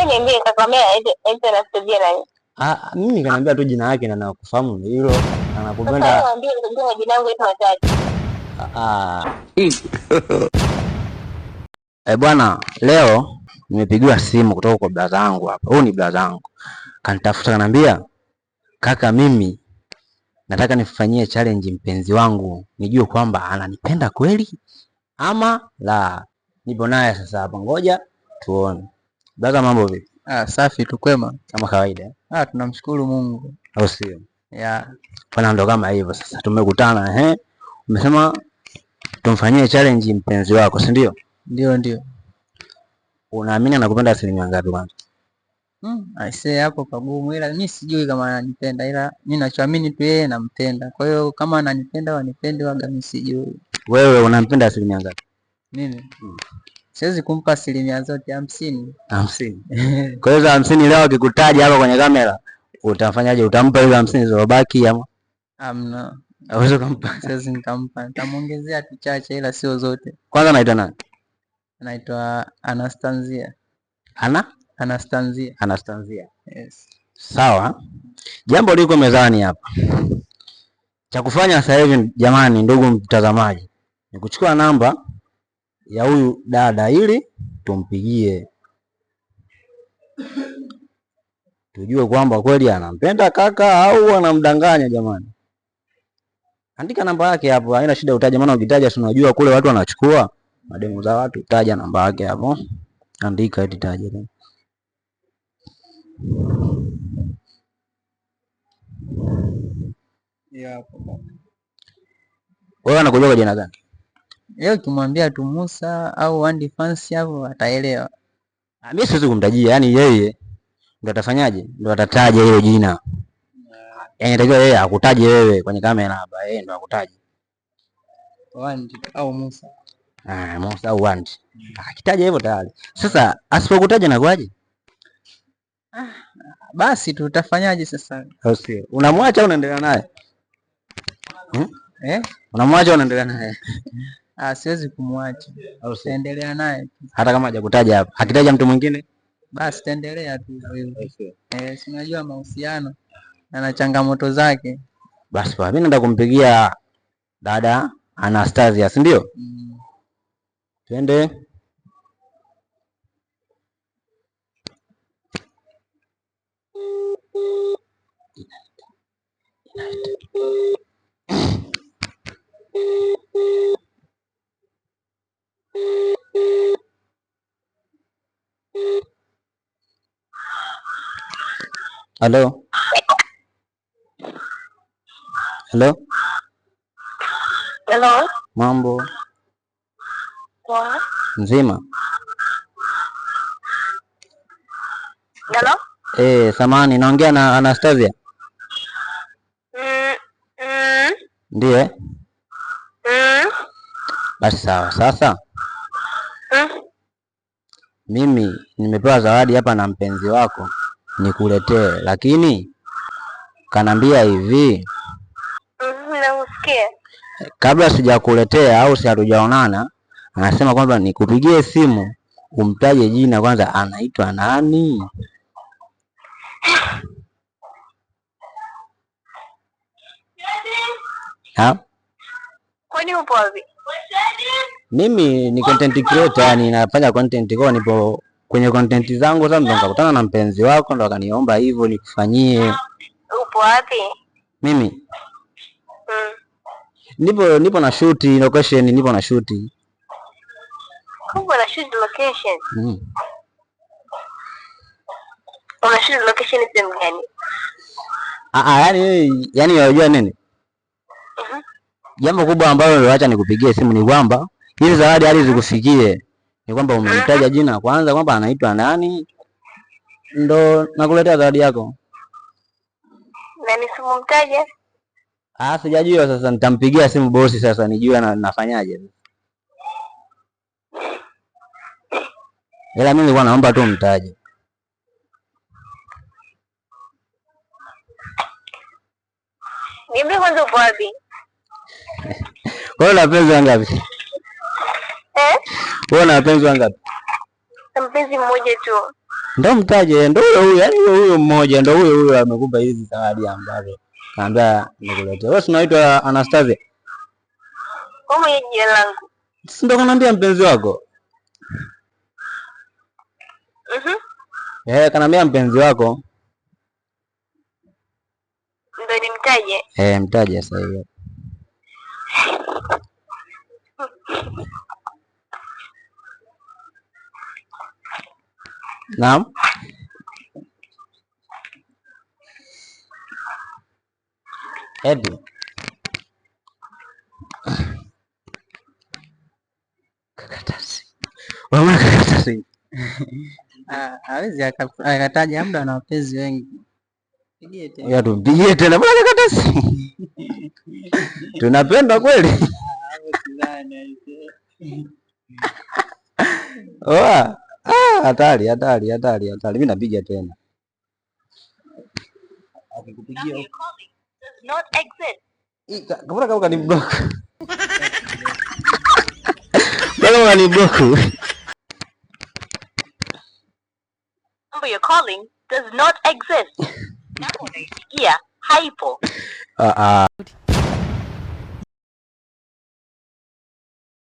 Wewe niambie kaka mimi aita Anastasia nani? Mimi kaniambia tu jina lake na nakufahamu hilo. Anakupenda. Sasa niambie ndio jina langu ita watatu. Bwana, leo nimepigiwa simu kutoka kwa brother yangu hapa. Huyu ni brother yangu. Kanitafuta kananiambia, kaka mimi nataka nifanyie challenge mpenzi wangu. Nijue kwamba ananipenda kweli ama la. Nipo naye sasa hapa, ngoja tuone. Brother, mambo vipi? Safi tu, kwema kama kawaida. Tunamshukuru Mungu. Au sio? Yeah. Bwana, ndo kama hivyo sasa tumekutana Umesema tumfanyie challenge mpenzi wako, si ndio? Ndio. Unaamini anakupenda asilimia ngapi kwanza? Aisee, hapo pagumu, ila mimi sijui kama ananipenda, ila mimi nachoamini tu yeye nampenda. Kwa hiyo kama ananipenda au anipende waga mimi sijui. Wewe unampenda asilimia ngapi? Mimi siwezi kumpa asilimia zote, 50. Kwa hiyo 50 leo akikutaja hapa kwenye kamera utafanyaje? Utampa ile 50 zilizobaki ama? Amna. Hawezi kumpa. Siwezi nikampa. Nitamuongezea tu chache ila sio zote. Kwanza anaitwa nani? Anaitwa Anastasia. Anastasia. Yes. Sawa. Jambo liko mezani hapa. Cha kufanya sasa hivi jamani, ndugu mtazamaji, ni kuchukua namba ya huyu dada ili tumpigie tujue kwamba kweli anampenda kaka au anamdanganya. Jamani, andika namba yake hapo, haina shida utaje, maana ukitaja si unajua kule watu wanachukua mademu za watu. Taja namba yake hapo, andika eti taja. Wewe unakujua kwa jina gani? Yeye ukimwambia tu Musa au Andy Fancy hapo ataelewa. Mimi siwezi kumtajia, yani yeye ndo atafanyaje? Ndo atataja hilo jina. Yaani natakiwa yeye akutaje wewe kwenye kamera hapa, yeye ndo akutaje. Andy au Musa. Musa au Andy. Akitaja hivyo tayari. Sasa asipokutaja na kwaje? Basi tutafanyaje sasa? Au sio? Unamwacha au unaendelea naye? Unamwacha au unaendelea naye? Siwezi kumwacha. Au sio? Endelea naye. Hata kama hajakutaja hapa. Akitaja mtu mwingine? Basi taendelea tu hivyo. Si unajua mahusiano yana changamoto zake. Basi mimi naenda kumpigia dada Anastasia, si ndio? Twende. Halo. Mambo Poa. Nzima? Hello? Samani naongea na Anastasia? Ndiye? Basi sawa. Sasa mimi nimepewa zawadi hapa na mpenzi wako nikuletee, lakini kanambia hivi, Nakusikia. Kabla sijakuletea au si hatujaonana, anasema kwamba nikupigie simu umtaje jina kwanza, anaitwa nani? Kwani upo wapi? Mimi ni content creator, yani nafanya content, kwa nipo kwenye content zangu. Sasa ndo nikakutana na mpenzi wako, ndo akaniomba hivyo nikufanyie. Upo wapi? Mimi nipo na shoot location, nipo na shoot. Kumbe na shoot location? Una shoot location sehemu gani? Yani unajua nini? Jambo kubwa ambalo niliacha nikupigie simu ni kwamba hizi zawadi hadi zikufikie ni kwamba umemtaja jina kwanza kwamba anaitwa nani, ndo nakuletea zawadi yako. Na nisimumtaje? Sijajua. Sasa nitampigia simu bosi sasa nijue nafanyaje. Ila mimi nilikuwa naomba tu mtaje. Niambie kwanza upo wapi? Wewe una wapenzi wangapi? Wewe una wapenzi wangapi? Na mpenzi mmoja tu. Ndio mtaje, ndio huyo, yaani huyo mmoja, ndio huyo amekupa hizi zawadi ambazo kaambia nikuletea. Wewe unaitwa Anastasia? Wewe jina langu. Si ndio kanaambia mpenzi wako? Kanaambia mpenzi wako. Ndio nimtaje? Mtaje sasa hivi. Naam. Edi. Kakatasi. Wewe kakatasi. Hawezi akataja, labda ana wapenzi wengi. Pigie tena. Ya tumpigie tena. Mbona kakatasi? Tunapenda kweli. Oa. Hatari. Mimi napiga tena. Akikupigia does not exist. Kabla kama kani block. Bado kani block. Number you're calling does not exist. Na unaipigia haipo.